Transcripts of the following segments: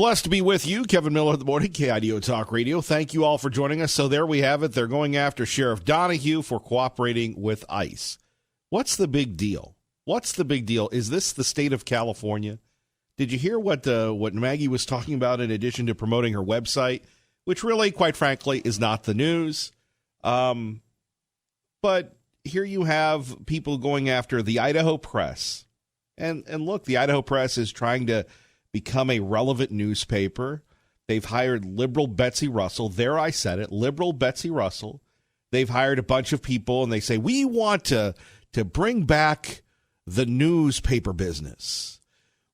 Blessed to be with you, Kevin Miller of the morning, KIDO Talk Radio. Thank you all for joining us. So there we have it. They're going after Sheriff Donahue for cooperating with ICE. What's the big deal? What's the big deal? Is this the state of California? Did you hear what Maggie was talking about in addition to promoting her website, which really, quite frankly, is not the news? But here you have people going after the Idaho Press. And look, the Idaho Press is trying to become a relevant newspaper. They've hired liberal Betsy Russell. There I said it, liberal Betsy Russell. They've hired a bunch of people, and they say, we want to bring back the newspaper business.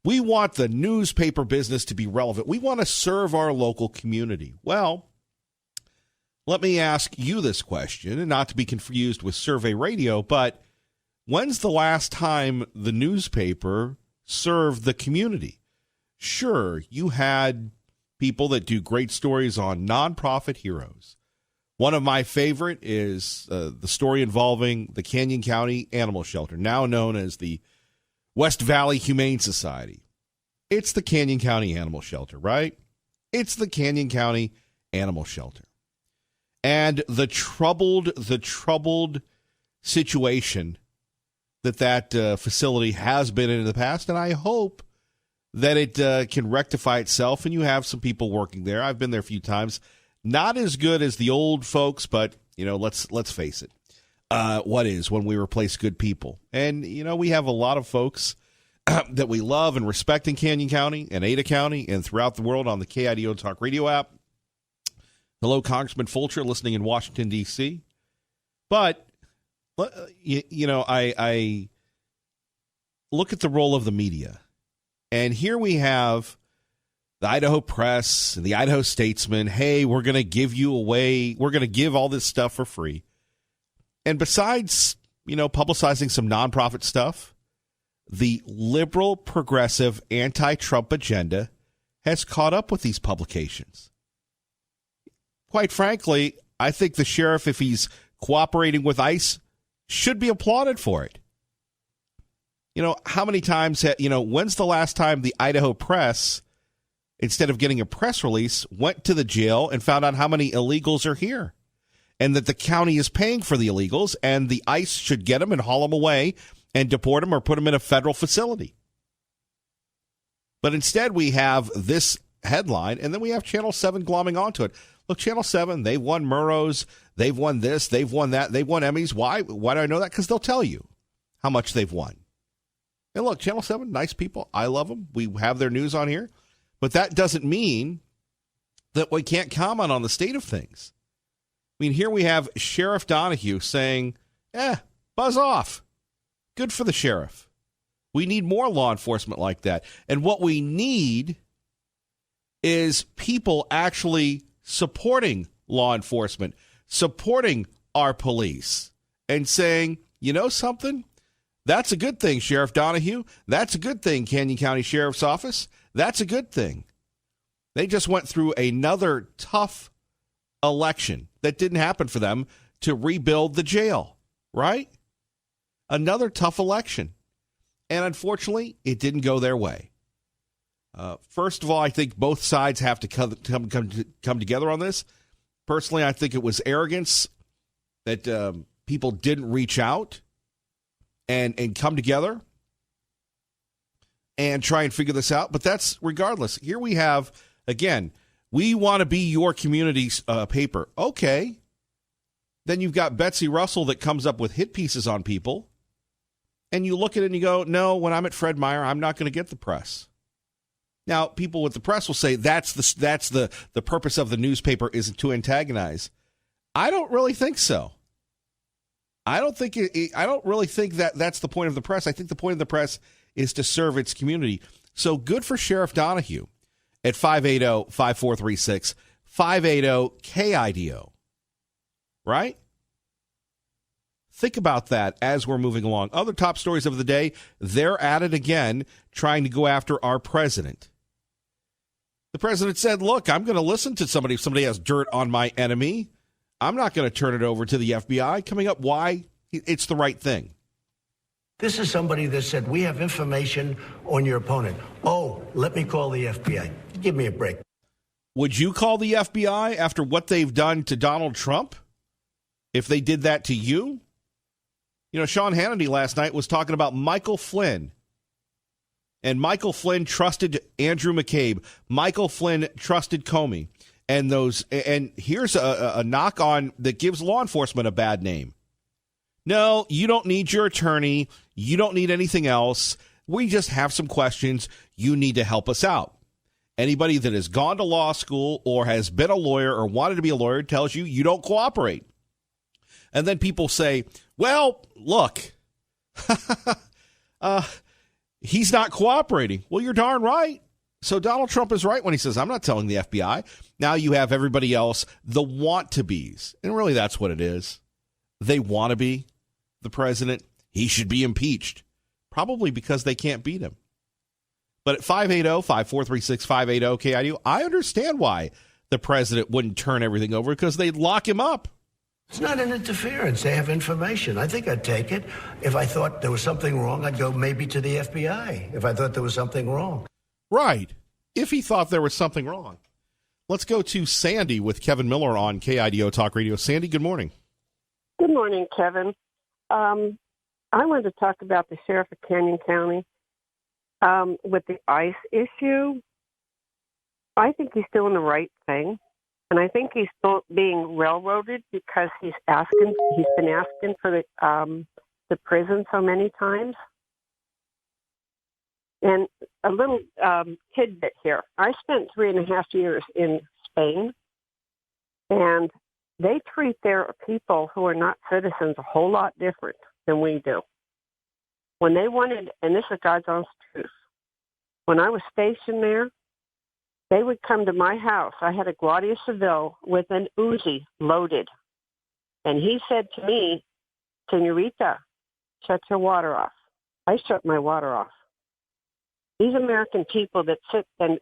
We want the newspaper business to be relevant. We want to serve our local community. Well, let me ask you this question, and not to be confused with survey radio, but when's the last time the newspaper served the community? Sure, you had people that do great stories on nonprofit heroes. One of my favorite is the story involving the Canyon County Animal Shelter, now known as the West Valley Humane Society. It's the Canyon County Animal Shelter, right? It's the Canyon County Animal Shelter. And the troubled situation that facility has been in the past, and I hope that it can rectify itself, and you have some people working there. I've been there a few times. Not as good as the old folks, but, let's face it. What is when we replace good people? And, we have a lot of folks that we love and respect in Canyon County and Ada County and throughout the world on the KIDO Talk Radio app. Hello, Congressman Fulcher, listening in Washington, D.C. But, I look at the role of the media. And here we have the Idaho Press and the Idaho Statesman. Hey, we're going to give you away. We're going to give all this stuff for free. And besides, publicizing some nonprofit stuff, the liberal, progressive, anti-Trump agenda has caught up with these publications. Quite frankly, I think the sheriff, if he's cooperating with ICE, should be applauded for it. How many times, when's the last time the Idaho Press, instead of getting a press release, went to the jail and found out how many illegals are here and that the county is paying for the illegals and the ICE should get them and haul them away and deport them or put them in a federal facility? But instead we have this headline, and then we have Channel 7 glomming onto it. Look, Channel 7, they won Murrows, they've won this, they've won that, they've won Emmys. Why do I know that? Because they'll tell you how much they've won. And look, Channel 7, nice people. I love them. We have their news on here. But that doesn't mean that we can't comment on the state of things. I mean, here we have Sheriff Donahue saying, buzz off. Good for the sheriff. We need more law enforcement like that. And what we need is people actually supporting law enforcement, supporting our police, and saying, you know something? That's a good thing, Sheriff Donahue. That's a good thing, Canyon County Sheriff's Office. That's a good thing. They just went through another tough election that didn't happen for them to rebuild the jail, right? Another tough election. And unfortunately, it didn't go their way. First of all, I think both sides have to come together on this. Personally, I think it was arrogance that people didn't reach out and come together and try and figure this out. But that's regardless. Here we have, again, we want to be your community's paper. Okay. Then you've got Betsy Russell that comes up with hit pieces on people. And you look at it and you go, no, when I'm at Fred Meyer, I'm not going to get the press. Now, people with the press will say that's the purpose of the newspaper is to antagonize. I don't really think so. I don't really think that that's the point of the press. I think the point of the press is to serve its community. So good for Sheriff Donahue at 580-5436, 580-KIDO, right? Think about that as we're moving along. Other top stories of the day, they're at it again, trying to go after our president. The president said, look, I'm going to listen to somebody if somebody has dirt on my enemy. I'm not going to turn it over to the FBI. Coming up, why it's the right thing. This is somebody that said, we have information on your opponent. Oh, let me call the FBI. Give me a break. Would you call the FBI after what they've done to Donald Trump if they did that to you? You know, Sean Hannity last night was talking about Michael Flynn. And Michael Flynn trusted Andrew McCabe. Michael Flynn trusted Comey. And here's a knock on that gives law enforcement a bad name. No, you don't need your attorney. You don't need anything else. We just have some questions. You need to help us out. Anybody that has gone to law school or has been a lawyer or wanted to be a lawyer tells you you don't cooperate. And then people say, well, look, he's not cooperating. Well, you're darn right. So Donald Trump is right when he says, I'm not telling the FBI. Now you have everybody else, the want-to-bes. And really that's what it is. They want to be the president. He should be impeached. Probably because they can't beat him. But at 580-5436-580-KIDU, I understand why the president wouldn't turn everything over because they'd lock him up. It's not an interference. They have information. I think I'd take it. If I thought there was something wrong, I'd go maybe to the FBI if I thought there was something wrong. Right. If he thought there was something wrong. Let's go to Sandy with Kevin Miller on KIDO Talk Radio. Sandy, good morning. Good morning, Kevin. I wanted to talk about the sheriff of Canyon County. With the ICE issue, I think he's doing the right thing. And I think he's still being railroaded because he's been asking for the prison so many times. And a little tidbit here. I spent 3.5 years in Spain, and they treat their people who are not citizens a whole lot different than we do. When they wanted, and this is God's honest truth, when I was stationed there, they would come to my house. I had a Guardia Civil with an Uzi loaded. And he said to me, Senorita, shut your water off. I shut my water off. These American people that sit and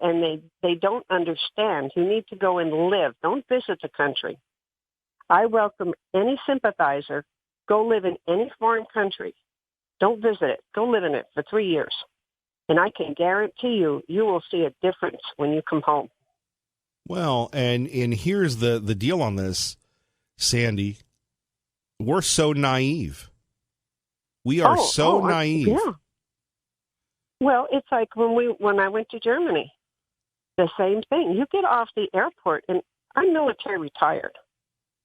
they don't understand. You need to go and live. Don't visit the country. I welcome any sympathizer. Go live in any foreign country. Don't visit it. Go live in it for 3 years. And I can guarantee you, you will see a difference when you come home. Well, and here's the deal on this, Sandy. We're so naive. We are naive. Yeah. Well, it's like when I went to Germany, the same thing. You get off the airport, and I'm military retired.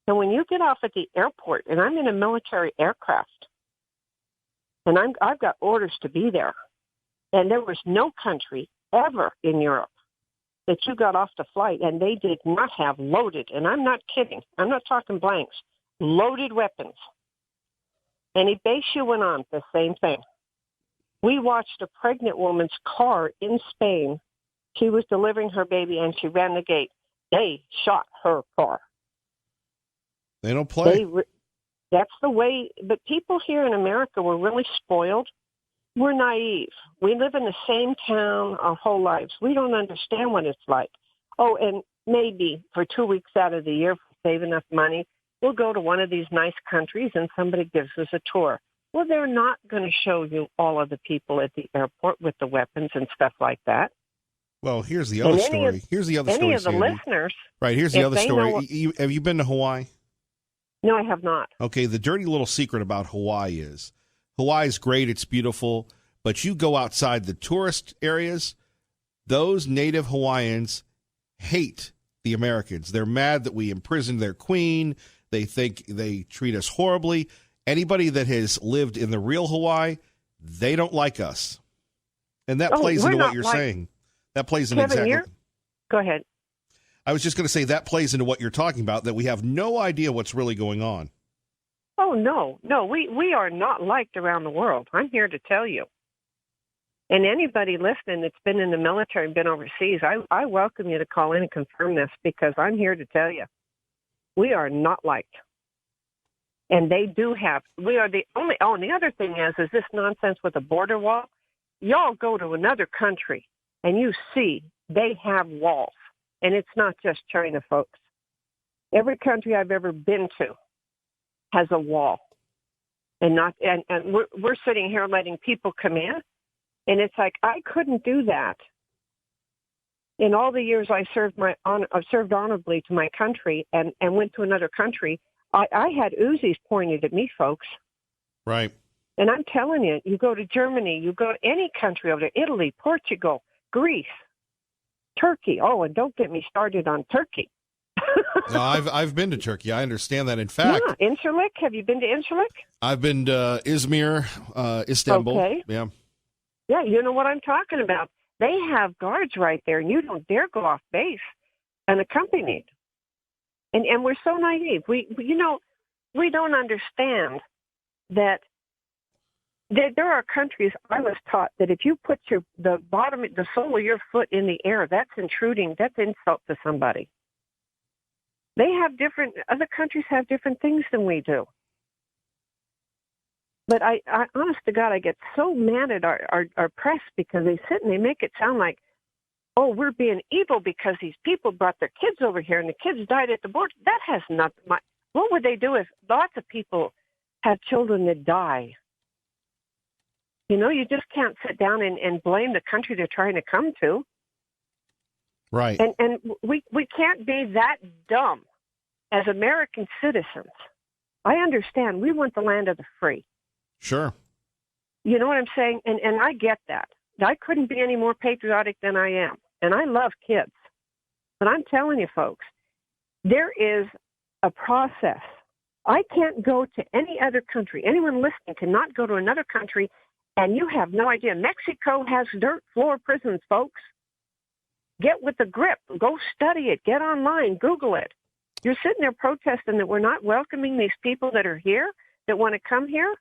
And when you get off at the airport, and I'm in a military aircraft, and I've got orders to be there, and there was no country ever in Europe that you got off the flight, and they did not have loaded, and I'm not kidding, I'm not talking blanks, loaded weapons. And Ibecia went on the same thing. We watched a pregnant woman's car in Spain. She was delivering her baby, and she ran the gate. They shot her car. They don't play. That's the way. But people here in America were really spoiled. We're naive. We live in the same town our whole lives. We don't understand what it's like. Oh, and maybe for 2 weeks out of the year, if we save enough money, we'll go to one of these nice countries and somebody gives us a tour. Well, they're not going to show you all of the people at the airport with the weapons and stuff like that. Well, here's the other story. Here's the other story, Any of the Sandy. listeners. Right, here's the other story. Have you been to Hawaii? No, I have not. Okay, the dirty little secret about Hawaii is Hawaii's great, it's beautiful, but you go outside the tourist areas, those native Hawaiians hate the Americans. They're mad that we imprisoned their queen. They think they treat us horribly. Anybody that has lived in the real Hawaii, they don't like us. And that plays into what you're saying. That plays into Kevin, exactly. Go ahead. I was just going to say that plays into what you're talking about, that we have no idea what's really going on. Oh, no, we are not liked around the world. I'm here to tell you. And anybody listening that's been in the military and been overseas, I welcome you to call in and confirm this, because I'm here to tell you, we are not liked. And they do have, we are the only, and the other thing is this nonsense with the border wall. Y'all go to another country and you see they have walls. And it's not just China, folks. Every country I've ever been to has a wall. And we're sitting here letting people come in. And it's like, I couldn't do that In all the years I served honorably to my country and went to another country, I had Uzis pointed at me, folks. Right. And I'm telling you, you go to Germany, you go to any country over there, Italy, Portugal, Greece, Turkey. Oh, and don't get me started on Turkey. No, I've been to Turkey. I understand that. In fact, yeah, Incirlik. Have you been to Incirlik? I've been to Izmir, Istanbul. Okay. Yeah. Yeah, you know what I'm talking about. They have guards right there, and you don't dare go off base unaccompanied. And we're so naive. We don't understand that there are countries. I was taught that if you put the sole of your foot in the air, that's intruding. That's insult to somebody. Other countries have different things than we do. But I honest to God, I get so mad at our press because they sit and they make it sound like, oh, we're being evil because these people brought their kids over here and the kids died at the border. That has nothing. What would they do if lots of people have children that die? You know, you just can't sit down and blame the country they're trying to come to. Right. And we can't be that dumb as American citizens. I understand. We want the land of the free. Sure. You know what I'm saying? And I get that. I couldn't be any more patriotic than I am. And I love kids. But I'm telling you, folks, there is a process. I can't go to any other country. Anyone listening cannot go to another country, and you have no idea. Mexico has dirt floor prisons, folks. Get with the grip. Go study it. Get online. Google it. You're sitting there protesting that we're not welcoming these people that are here, that want to come here.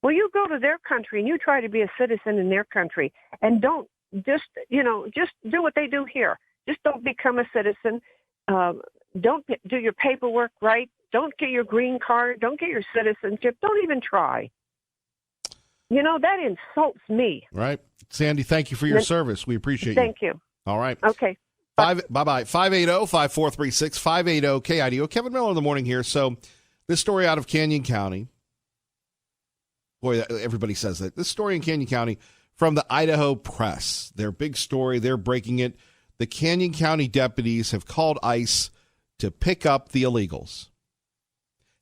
Well, you go to their country and you try to be a citizen in their country, and don't just do what they do here. Just don't become a citizen. Don't do your paperwork right. Don't get your green card. Don't get your citizenship. Don't even try. You know, that insults me. Right. Sandy, thank you for your service. We appreciate you. Thank you. All right. Okay. Bye-bye. 580-5436, 580-KIDO. Kevin Miller in the morning here. So this story out of Canyon County. Boy, everybody says that. This story in Canyon County from the Idaho Press. Their big story. They're breaking it. The Canyon County deputies have called ICE to pick up the illegals.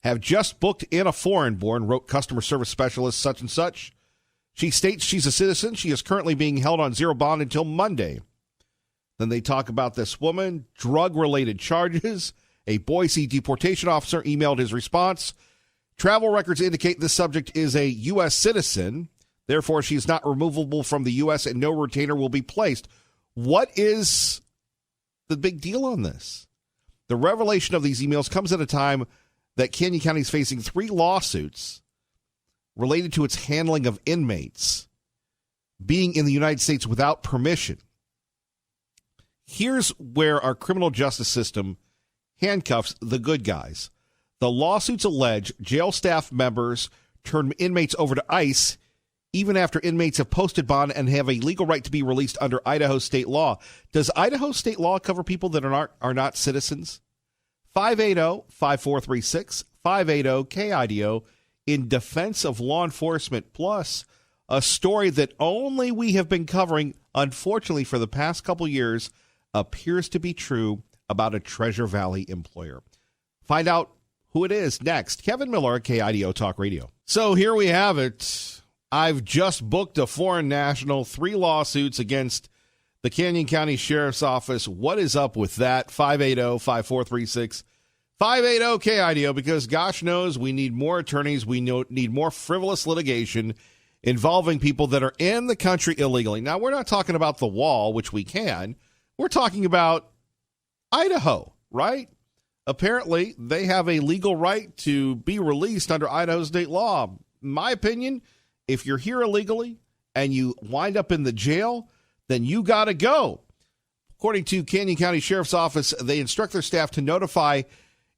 Have just booked in a foreign-born, wrote customer service specialist such and such. She states she's a citizen. She is currently being held on zero bond until Monday. Then they talk about this woman, drug-related charges. A Boise deportation officer emailed his response. Travel records indicate this subject is a U.S. citizen. Therefore, she is not removable from the U.S. and no retainer will be placed. What is the big deal on this? The revelation of these emails comes at a time that Canyon County is facing 3 lawsuits related to its handling of inmates being in the United States without permission. Here's where our criminal justice system handcuffs the good guys. The lawsuits allege jail staff members turn inmates over to ICE even after inmates have posted bond and have a legal right to be released under Idaho state law. Does Idaho state law cover people that are not citizens? 580-5436, 580-KIDO, in defense of law enforcement, plus a story that only we have been covering, unfortunately, for the past couple years, appears to be true about a Treasure Valley employer. Find out who it is next. Kevin Miller, KIDO Talk Radio. So here we have it. I've just booked a foreign national, 3 lawsuits against the Canyon County Sheriff's Office. What is up with that? 580-5436, 580-KIDO, because gosh knows we need more attorneys. We need more frivolous litigation involving people that are in the country illegally. Now, we're not talking about the wall, which we can. We're talking about Idaho, right? Apparently, they have a legal right to be released under Idaho state law. In my opinion, if you're here illegally and you wind up in the jail, then you got to go. According to Canyon County Sheriff's Office, they instruct their staff to notify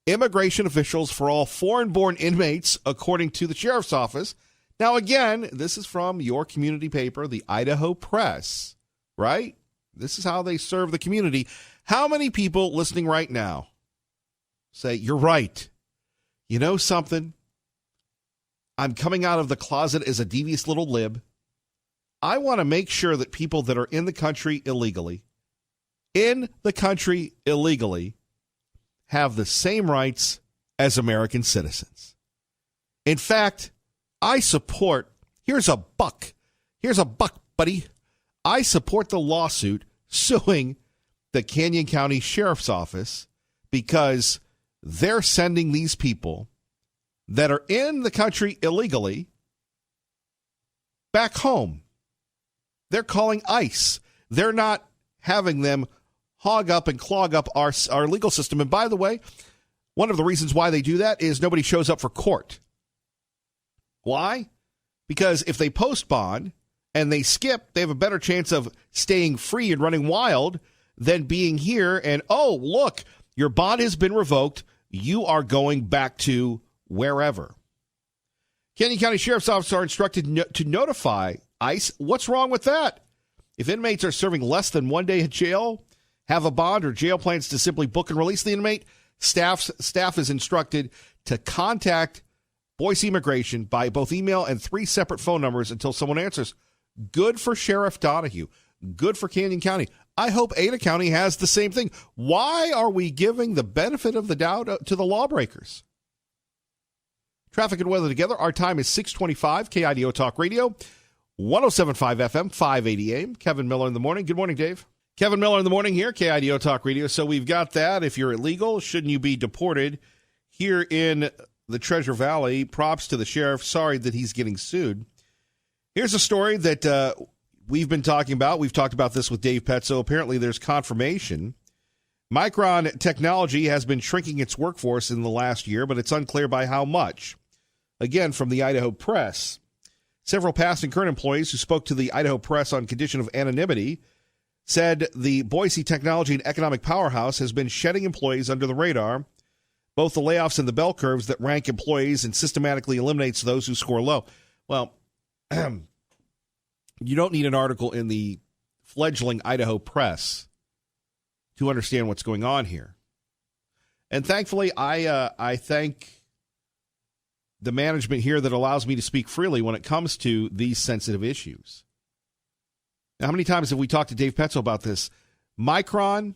immigration officials for all foreign-born inmates, according to the Sheriff's Office. Now, again, this is from your community paper, the Idaho Press, right? This is how they serve the community. How many people listening right now say, you're right. You know something? I'm coming out of the closet as a devious little lib. I want to make sure that people that are in the country illegally, in the country illegally have the same rights as American citizens. In fact, I support, here's a buck, buddy. I support the lawsuit suing the Canyon County Sheriff's Office because they're sending these people that are in the country illegally back home. They're calling ICE. They're not having them hog up and clog up our legal system. And by the way, one of the reasons why they do that is nobody shows up for court. Why? Because if they post bond and they skip, they have a better chance of staying free and running wild than being here and, oh, look, your bond has been revoked. You are going back to wherever. Canyon County Sheriff's Office are instructed to notify ICE. What's wrong with that? If inmates are serving less than 1 day in jail, have a bond, or jail plans to simply book and release the inmate, staff is instructed to contact Boise Immigration by both email and 3 separate phone numbers until someone answers. Good for Sheriff Donahue. Good for Canyon County. I hope Ada County has the same thing. Why are we giving the benefit of the doubt to the lawbreakers? Traffic and weather together. Our time is 6:25. KIDO Talk Radio, 107.5 FM, 580 AM. Kevin Miller in the morning. Good morning, Dave. Kevin Miller in the morning here, KIDO Talk Radio. So we've got that. If you're illegal, shouldn't you be deported? Here in the Treasure Valley, props to the sheriff. Sorry that he's getting sued. Here's a story that we've been talking about. We've talked about this with Dave Petzo. Apparently there's confirmation. Micron Technology has been shrinking its workforce in the last year, but it's unclear by how much. Again, from the Idaho Press, several past and current employees who spoke to the Idaho Press on condition of anonymity said the Boise technology and economic powerhouse has been shedding employees under the radar, both the layoffs and the bell curves that rank employees and systematically eliminates those who score low. Well, you don't need an article in the fledgling Idaho Press to understand what's going on here. And thankfully, I thank the management here that allows me to speak freely when it comes to these sensitive issues. Now, how many times have we talked to Dave Petzo about this? Micron,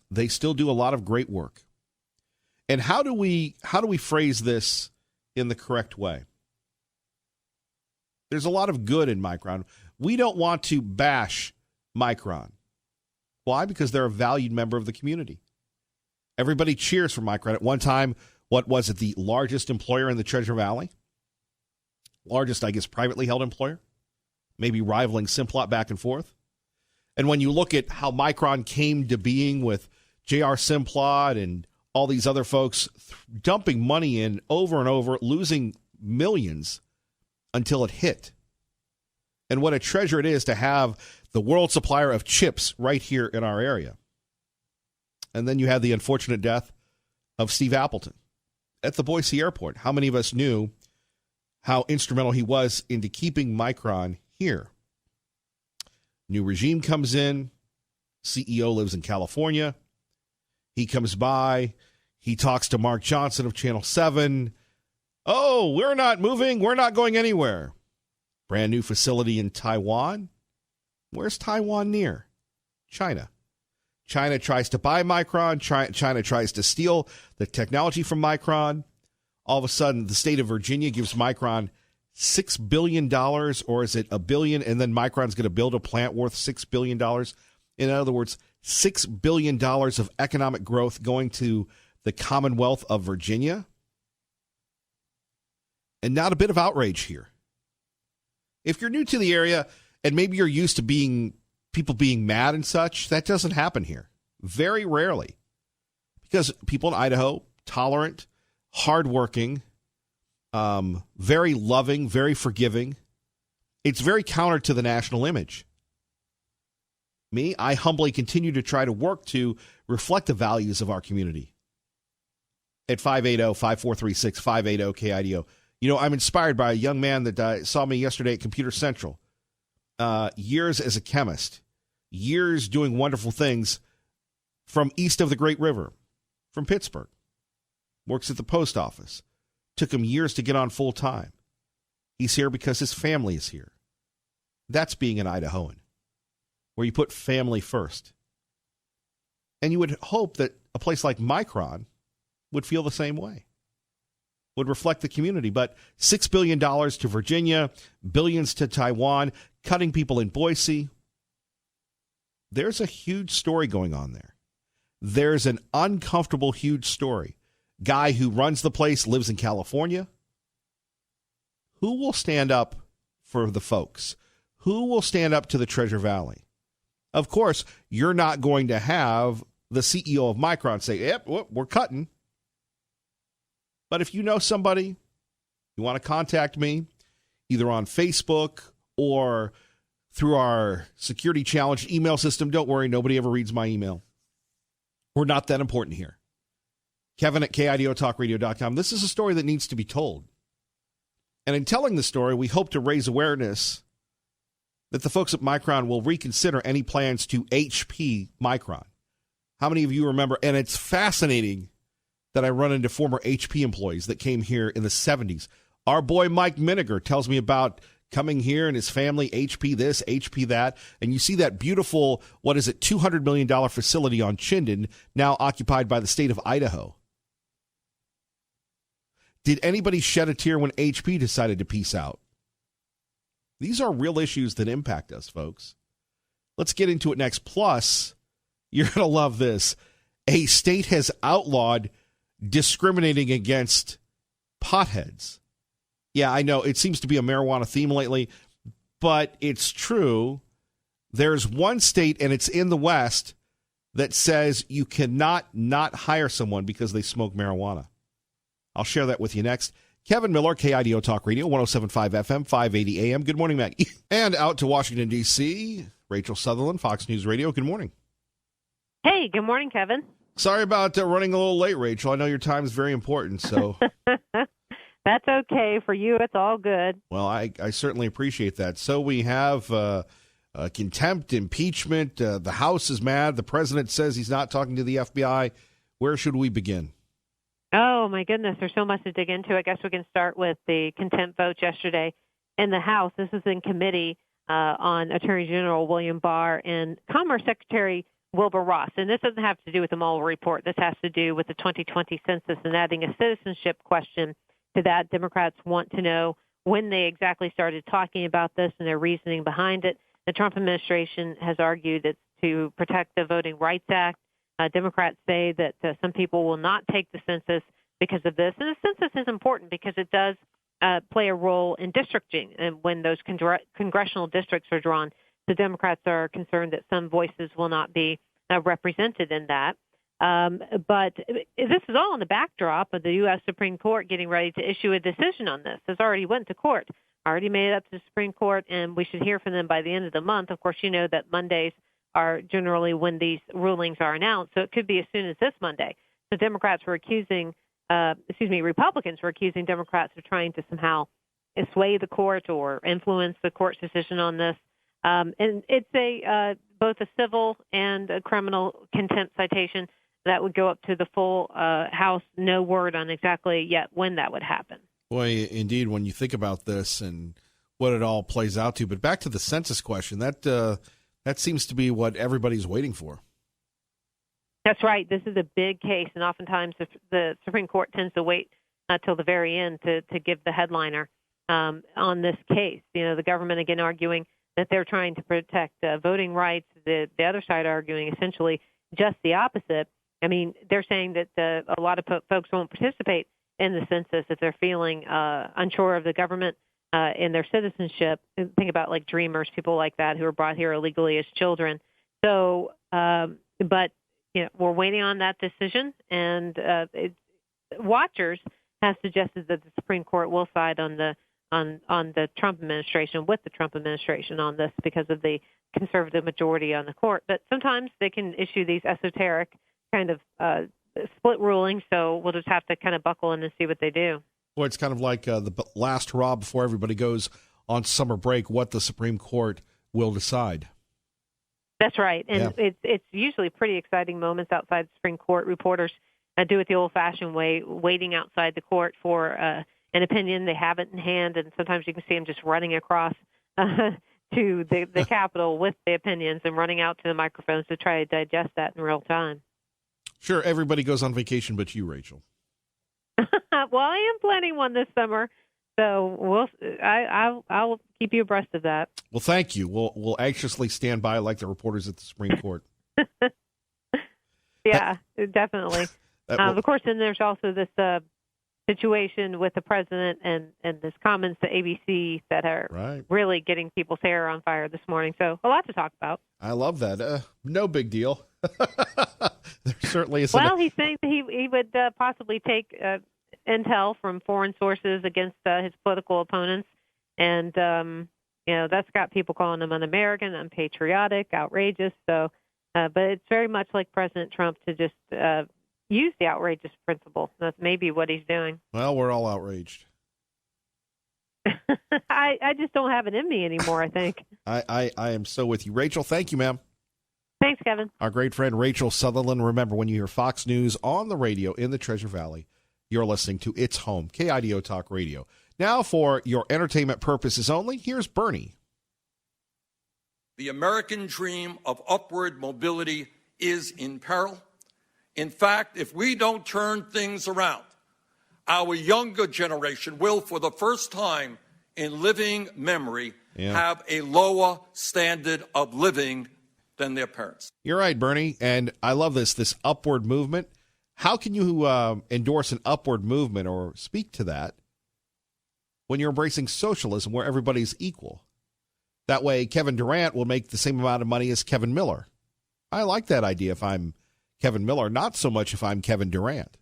they still do a lot of great work. And how do we phrase this in the correct way? There's a lot of good in Micron. We don't want to bash Micron. Why? Because they're a valued member of the community. Everybody cheers for Micron. At one time, what was it, the largest employer in the Treasure Valley? Largest, I guess, privately held employer? Maybe rivaling Simplot back and forth. And when you look at how Micron came to being with J.R. Simplot and all these other folks dumping money in over and over, losing millions until it hit. And what a treasure it is to have the world supplier of chips right here in our area. And then you have the unfortunate death of Steve Appleton at the Boise airport. How many of us knew how instrumental he was into keeping Micron here? New regime comes in. CEO lives in California. He comes by. He talks to Mark Johnson of Channel 7. Oh, we're not moving. We're not going anywhere. Brand new facility in Taiwan. Where's Taiwan near? China. China tries to buy Micron. China tries to steal the technology from Micron. All of a sudden, the state of Virginia gives Micron $6 billion, or is it $1 billion? And then Micron's going to build a plant worth $6 billion. In other words, $6 billion of economic growth going to the Commonwealth of Virginia. And not a bit of outrage here. If you're new to the area and maybe you're used to people being mad and such, that doesn't happen here. Very rarely. Because people in Idaho, tolerant, hardworking, very loving, very forgiving. It's very counter to the national image. Me, I humbly continue to try to work to reflect the values of our community. At 580-5436, 580-KIDO. You know, I'm inspired by a young man that saw me yesterday at Computer Central. Years as a chemist. Years doing wonderful things from east of the Great River, from Pittsburgh. Works at the post office. Took him years to get on full time. He's here because his family is here. That's being an Idahoan. where you put family first. And you would hope that a place like Micron would feel the same way, would reflect the community. But $6 billion to Virginia, billions to Taiwan, cutting people in Boise. There's a huge story going on there. There's an uncomfortable, huge story. Guy who runs the place lives in California. Who will stand up for the folks? Who will stand up to the Treasure Valley? Of course, you're not going to have the CEO of Micron say, yep, we're cutting. But if you know somebody, you want to contact me, either on Facebook or through our security challenged email system, don't worry, nobody ever reads my email. We're not that important here. Kevin at KIDOTalkRadio.com. This is a story that needs to be told. And in telling the story, we hope to raise awareness that the folks at Micron will reconsider any plans to HP Micron. How many of you remember? And it's fascinating that I run into former HP employees that came here in the 70s. Our boy Mike Miniger tells me about coming here and his family, HP this, HP that. And you see that beautiful, $200 million facility on Chinden, now occupied by the state of Idaho. Did anybody shed a tear when HP decided to peace out? These are real issues that impact us, folks. Let's get into it next. Plus, you're going to love this. A state has outlawed discriminating against potheads. Yeah, I know it seems to be a marijuana theme lately, but it's true. There's one state, and it's in the West, that says you cannot not hire someone because they smoke marijuana. I'll share that with you next. Kevin Miller, KIDO Talk Radio, 107.5 FM, 580 AM. Good morning, Maggie. And out to Washington, D.C., Rachel Sutherland, Fox News Radio. Good morning. Hey, good morning, Kevin. Sorry about running a little late, Rachel. I know your time is very important, so... That's okay. For you, it's all good. Well, I certainly appreciate that. So we have contempt, impeachment. The House is mad. The president says he's not talking to the FBI. Where should we begin? Oh, my goodness. There's so much to dig into. I guess we can start with the contempt vote yesterday in the House. This is in committee on Attorney General William Barr and Commerce Secretary Wilbur Ross. And this doesn't have to do with the Mueller report. This has to do with the 2020 census and adding a citizenship question to that. Democrats want to know when they exactly started talking about this and their reasoning behind it. The Trump administration has argued it's to protect the Voting Rights Act. Democrats say that some people will not take the census because of this. And the census is important because it does play a role in districting and when those congressional districts are drawn. The Democrats are concerned that some voices will not be represented in that. But this is all in the backdrop of the U.S. Supreme Court getting ready to issue a decision on this. This already went to court, already made it up to the Supreme Court, and we should hear from them by the end of the month. Of course, you know that Mondays are generally when these rulings are announced, so it could be as soon as this Monday. So Republicans were accusing Democrats of trying to somehow sway the court or influence the court's decision on this. And it's both a civil and a criminal contempt citation that would go up to the full House. No word on exactly yet when that would happen. Boy, indeed, when you think about this and what it all plays out to. But back to the census question, that seems to be what everybody's waiting for. That's right. This is a big case, and oftentimes the Supreme Court tends to wait till the very end to give the headliner on this case. You know, the government, again, arguing that they're trying to protect voting rights. The other side arguing essentially just the opposite. I mean, they're saying that a lot of folks won't participate in the census if they're feeling unsure of the government in their citizenship. Think about like dreamers, people like that who were brought here illegally as children. So, but you know, we're waiting on that decision, and watchers have suggested that the Supreme Court will side on the Trump administration, with the Trump administration on this because of the conservative majority on the court. But sometimes they can issue these esoteric kind of split rulings, so we'll just have to kind of buckle in and see what they do. Well, it's kind of like the last hurrah before everybody goes on summer break, what the Supreme Court will decide. That's right. And it's usually pretty exciting moments outside the Supreme Court. Reporters do it the old-fashioned way, waiting outside the court for an opinion. They have it in hand, and sometimes you can see them just running across to the Capitol with the opinions and running out to the microphones to try to digest that in real time. Sure, everybody goes on vacation but you, Rachel. Well, I am planning one this summer, so I'll keep you abreast of that. Well, thank you. We'll anxiously stand by like the reporters at the Supreme Court. Yeah, definitely. Of course, then there's also this situation with the president and this comments to ABC that are really getting people's hair on fire this morning. So a lot to talk about. I love that. No big deal. There certainly is. Well, he's saying that he would possibly take intel from foreign sources against his political opponents. And, that's got people calling him un-American, unpatriotic, outrageous. So, but it's very much like President Trump to just use the outrageous principle. That's maybe what he's doing. Well, we're all outraged. I just don't have it in me anymore, I think. I am so with you. Rachel, thank you, ma'am. Thanks, Kevin. Our great friend Rachel Sutherland. Remember, when you hear Fox News on the radio in the Treasure Valley, you're listening to It's Home, KIDO Talk Radio. Now, for your entertainment purposes only, here's Bernie. The American dream of upward mobility is in peril. In fact, if we don't turn things around, our younger generation will, for the first time in living memory, have a lower standard of living than their parents. You're right, Bernie, and I love this upward movement. How can you endorse an upward movement or speak to that when you're embracing socialism where everybody's equal? That way, Kevin Durant will make the same amount of money as Kevin Miller. I like that idea if I'm Kevin Miller, not so much if I'm Kevin Durant.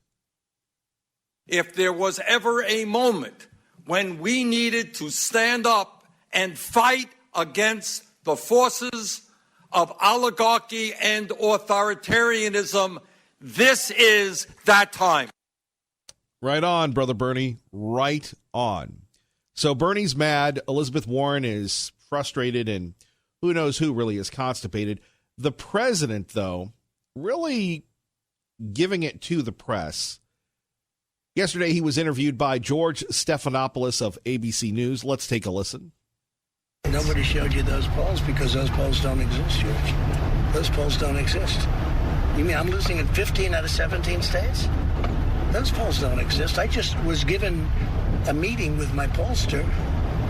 If there was ever a moment when we needed to stand up and fight against the forces of oligarchy and authoritarianism, this is that time. Right on, Brother Bernie. Right on. So Bernie's mad. Elizabeth Warren is frustrated, and who knows who really is constipated. The president, though, really giving it to the press. Yesterday, he was interviewed by George Stephanopoulos of ABC News. Let's take a listen. Nobody showed you those polls because those polls don't exist, George. Those polls don't exist. You mean I'm losing in 15 out of 17 states? Those polls don't exist. I just was given a meeting with my pollster,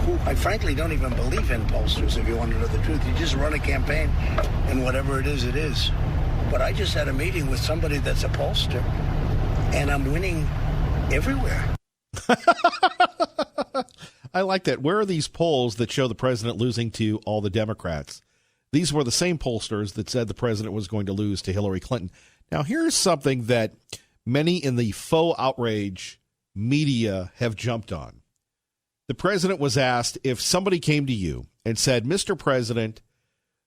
who I frankly don't even believe in pollsters, if you want to know the truth. You just run a campaign, and whatever it is, it is. But I just had a meeting with somebody that's a pollster, and I'm winning everywhere. I like that. Where are these polls that show the president losing to all the Democrats? These were the same pollsters that said the president was going to lose to Hillary Clinton. Now, here's something that many in the faux outrage media have jumped on. The president was asked if somebody came to you and said, Mr. President,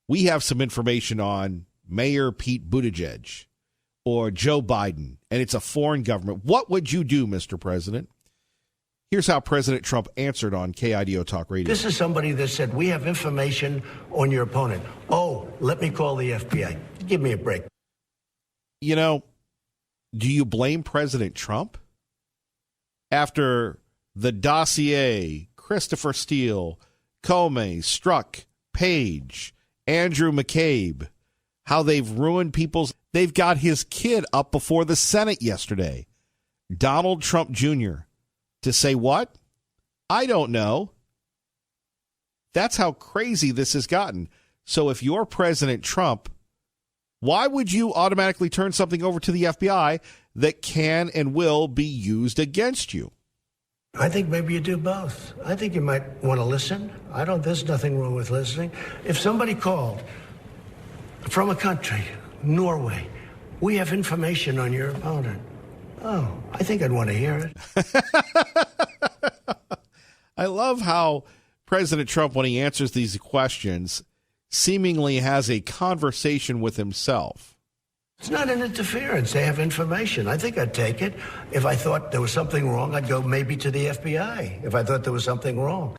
we have some information on Mayor Pete Buttigieg or Joe Biden, and it's a foreign government. What would you do, Mr. President? Here's how President Trump answered on KIDO Talk Radio. This is somebody that said, we have information on your opponent. Oh, let me call the FBI. Give me a break. You know, do you blame President Trump? After the dossier, Christopher Steele, Comey, Strzok, Page, Andrew McCabe, how they've ruined they've got his kid up before the Senate yesterday. Donald Trump Jr. to say what? I don't know. That's how crazy this has gotten. So if you're President Trump, why would you automatically turn something over to the FBI that can and will be used against you? I think maybe you do both. I think you might want to listen. There's nothing wrong with listening. If somebody called from a country, Norway, we have information on your opponent. Oh, I think I'd want to hear it. I love how President Trump, when he answers these questions, seemingly has a conversation with himself. It's not an interference. They have information. I think I'd take it. If I thought there was something wrong, I'd go maybe to the FBI if I thought there was something wrong.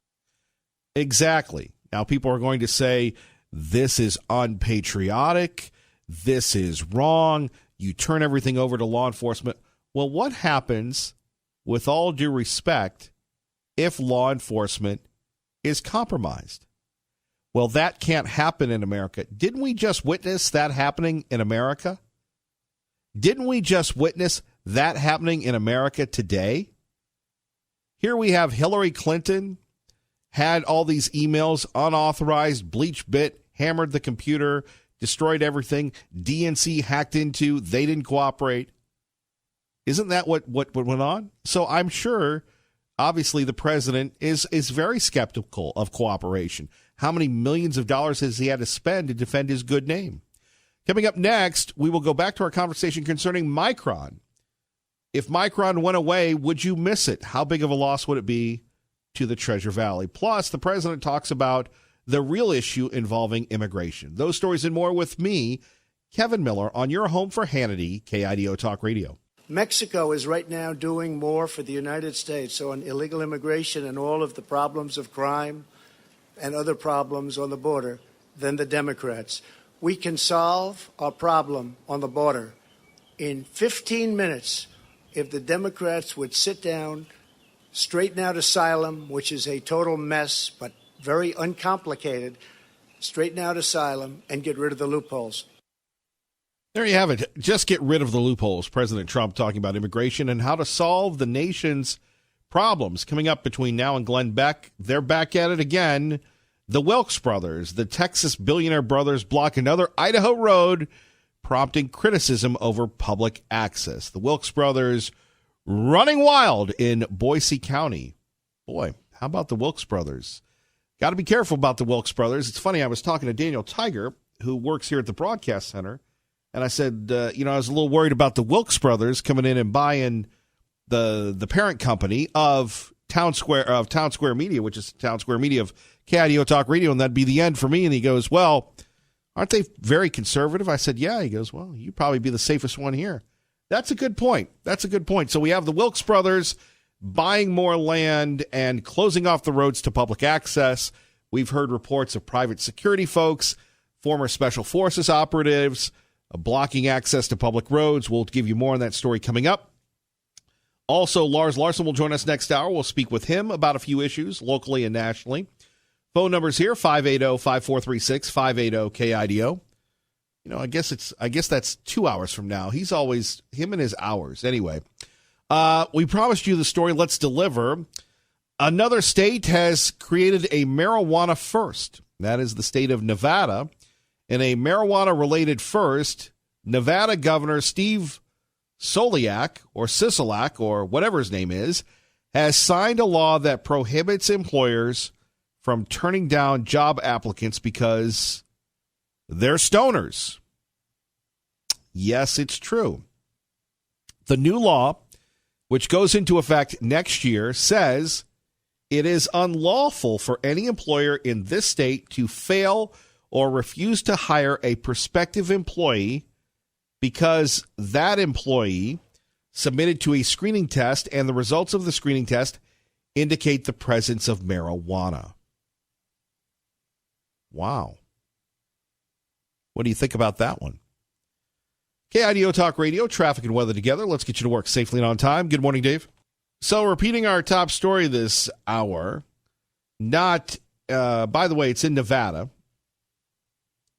Exactly. Now, people are going to say, this is unpatriotic. This is wrong. You turn everything over to law enforcement. Well, what happens, with all due respect, if law enforcement is compromised? Well, that can't happen in America. Didn't we just witness that happening in America? Didn't we just witness that happening in America today? Here we have Hillary Clinton had all these emails, unauthorized, bleach bit, hammered the computer, destroyed everything, DNC hacked into, they didn't cooperate. Isn't that what went on? So I'm sure, obviously, the president is very skeptical of cooperation. How many millions of dollars has he had to spend to defend his good name? Coming up next, we will go back to our conversation concerning Micron. If Micron went away, would you miss it? How big of a loss would it be to the Treasure Valley? Plus, the president talks about the real issue involving immigration. Those stories and more with me, Kevin Miller, on your home for Hannity, KIDO Talk Radio. Mexico is right now doing more for the United States on illegal immigration and all of the problems of crime and other problems on the border than the Democrats. We can solve our problem on the border in 15 minutes if the Democrats would sit down, straighten out asylum, which is a total mess but very uncomplicated, straighten out asylum and get rid of the loopholes. There you have it. Just get rid of the loopholes. President Trump talking about immigration and how to solve the nation's problems. Coming up between now and Glenn Beck, they're back at it again. The Wilkes Brothers, the Texas billionaire brothers, block another Idaho road, prompting criticism over public access. The Wilkes Brothers running wild in Boise County. Boy, how about the Wilkes Brothers? Got to be careful about the Wilkes Brothers. It's funny, I was talking to Daniel Tiger, who works here at the Broadcast Center, and I said, I was a little worried about the Wilkes Brothers coming in and buying the parent company of Town Square Media, which is Town Square Media of KIDO Talk Radio, and that'd be the end for me. And he goes, well, aren't they very conservative? I said, yeah. He goes, well, you'd probably be the safest one here. That's a good point. So we have the Wilkes Brothers buying more land and closing off the roads to public access. We've heard reports of private security folks, former special forces operatives, blocking access to public roads. We'll give you more on that story coming up. Also, Lars Larson will join us next hour. We'll speak with him about a few issues locally and nationally. Phone numbers here, 580-5436, 580-KIDO. I guess that's 2 hours from now. He's always, him and his hours. Anyway, we promised you the story. Let's deliver. Another state has created a marijuana first. That is the state of Nevada. In a marijuana-related first, Nevada Governor Steve Sisolak, or whatever his name is, has signed a law that prohibits employers from turning down job applicants because they're stoners. Yes, it's true. The new law, which goes into effect next year, says it is unlawful for any employer in this state to fail or refuse to hire a prospective employee because that employee submitted to a screening test and the results of the screening test indicate the presence of marijuana. Wow. What do you think about that one? KIDO Talk Radio, traffic and weather together. Let's get you to work safely and on time. Good morning, Dave. So repeating our top story this hour, by the way, it's in Nevada.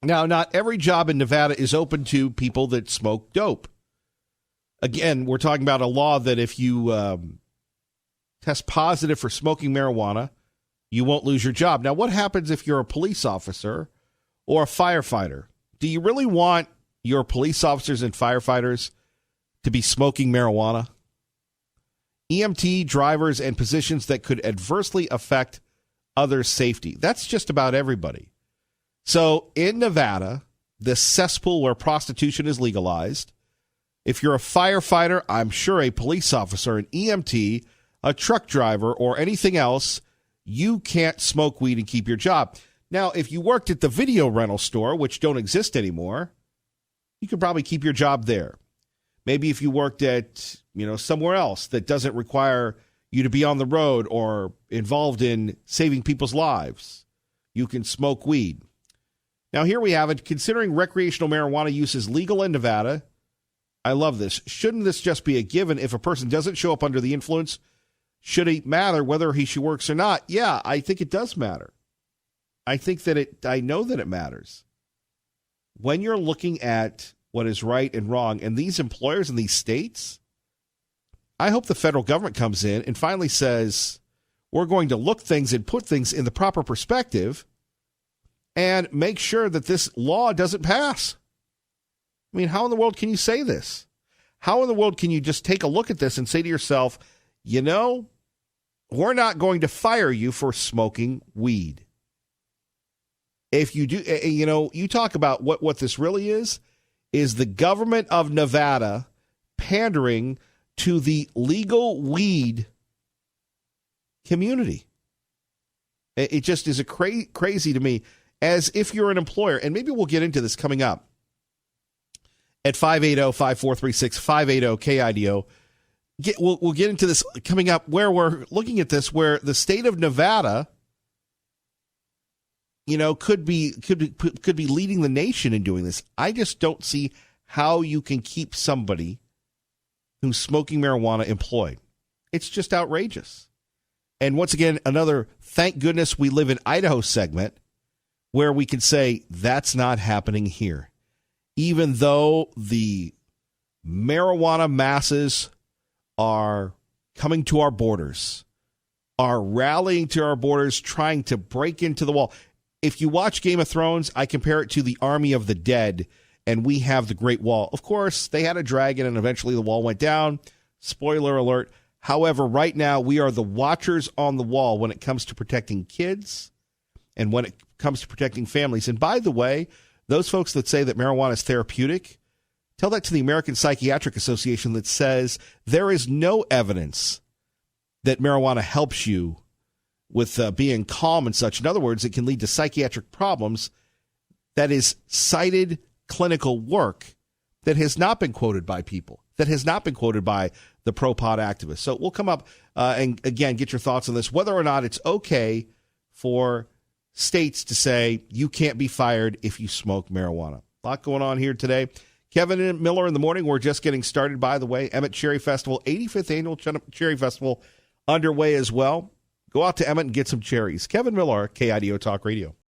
Now, not every job in Nevada is open to people that smoke dope. Again, we're talking about a law that if you test positive for smoking marijuana, you won't lose your job. Now, what happens if you're a police officer or a firefighter? Do you really want your police officers and firefighters to be smoking marijuana? EMT, drivers, and positions that could adversely affect others' safety. That's just about everybody. So in Nevada, the cesspool where prostitution is legalized, if you're a firefighter, I'm sure a police officer, an EMT, a truck driver, or anything else, you can't smoke weed and keep your job. Now, if you worked at the video rental store, which don't exist anymore, you could probably keep your job there. Maybe if you worked at, somewhere else that doesn't require you to be on the road or involved in saving people's lives, you can smoke weed. Now, here we have it. Considering recreational marijuana use is legal in Nevada, I love this. Shouldn't this just be a given? If a person doesn't show up under the influence, should it matter whether he works or not? Yeah, I think it does matter. I think that I know that it matters. When you're looking at what is right and wrong, and these employers in these states, I hope the federal government comes in and finally says, we're going to look things and put things in the proper perspective and make sure that this law doesn't pass. I mean, how in the world can you say this? How in the world can you just take a look at this and say to yourself, we're not going to fire you for smoking weed? If you do, you talk about what this really is the government of Nevada pandering to the legal weed community. It just is crazy to me, as if you're an employer, and maybe we'll get into this coming up at 580-5436, 580-KIDO. We'll get into this coming up, where we're looking at this, where the state of Nevada, could be leading the nation in doing this. I just don't see how you can keep somebody who's smoking marijuana employed. It's just outrageous. And once again, another thank goodness we live in Idaho segment where we can say that's not happening here. Even though the marijuana masses are coming to our borders, are rallying to our borders, trying to break into the wall. If you watch Game of Thrones, I compare it to the Army of the Dead, and we have the Great Wall. Of course, they had a dragon, and eventually the wall went down. Spoiler alert. However, right now, we are the watchers on the wall when it comes to protecting kids and when it comes to protecting families. And by the way, those folks that say that marijuana is therapeutic, tell that to the American Psychiatric Association that says there is no evidence that marijuana helps you with being calm and such. In other words, it can lead to psychiatric problems. That is cited clinical work that has not been quoted by people, that has not been quoted by the pro-pot activists. So we'll come up and, again, get your thoughts on this, whether or not it's okay for states to say you can't be fired if you smoke marijuana. A lot going on here today. Kevin and Miller in the morning. We're just getting started, by the way. Emmett Cherry Festival, 85th Annual Cherry Festival underway as well. Go out to Emmett and get some cherries. Kevin Miller, KIDO Talk Radio.